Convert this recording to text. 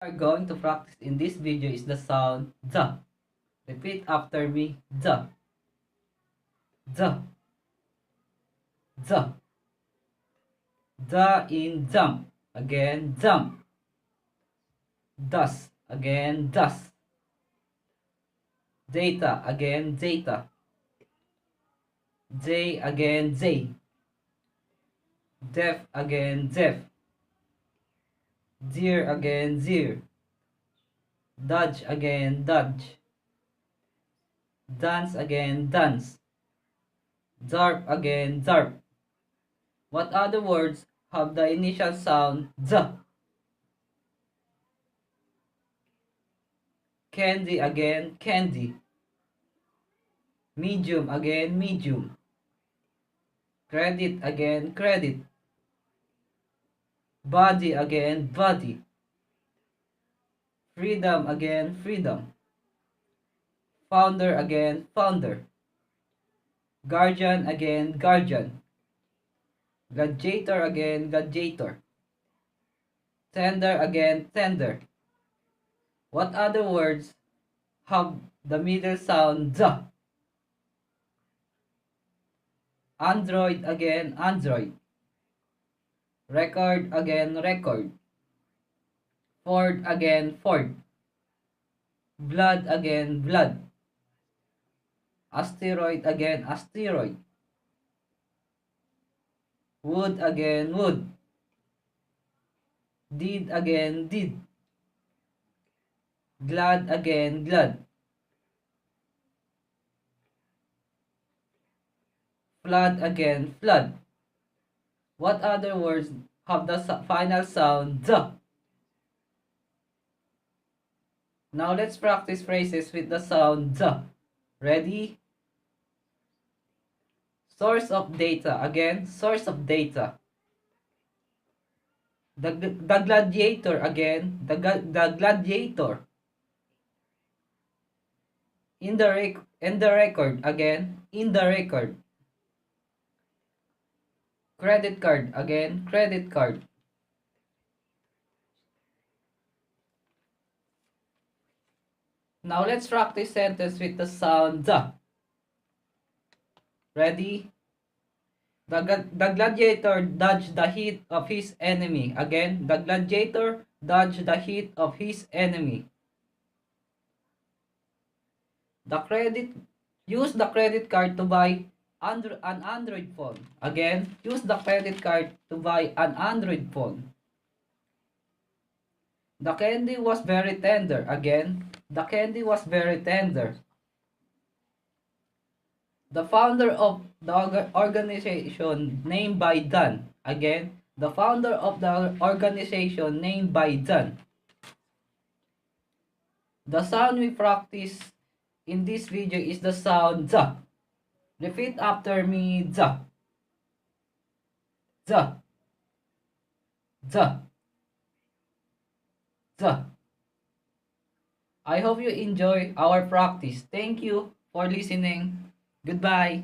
Are going to practice in this video is the sound the. Repeat after me, the, the, the. The in jump, again jump. Thus, again thus. Data, again data. J, again J. Def, again def. Deer, again deer. Dodge, again dodge. Dance, again dance. Zarp, again zarp. What other words have the initial sound Z? Candy, again candy. Medium, again medium. Credit, again credit. Body, again body. Freedom, again freedom. Founder, again founder. Guardian, again guardian. Gladiator, again gladiator. Tender, again tender. What other words have the middle sound Z? Android, again android. Record, again record. Ford, again Ford. Blood, again blood. Asteroid, again asteroid. Wood, again wood. Did, again did. Glad, again glad. Flood, again flood. What other words have the final sound Z? Now let's practice phrases with the sound Z. Ready? Source of data. Again, source of data. The gladiator. Again, the gladiator. In the record. Again, in the record. Credit card. Again, credit card. Now let's practice sentence with the sound Z. Ready? The gladiator dodged the hit of his enemy. Again, the gladiator dodged the hit of his enemy. Use the credit card to buy an Android phone. Again, use the credit card to buy an Android phone. The candy was very tender. Again, the candy was very tender. The founder of the organization named by Dan. Again, the founder of the organization named by Dan. The sound we practice in this video is the sound Z. Repeat after me, Z. Z. Z. Z. I hope you enjoy our practice. Thank you for listening. Goodbye.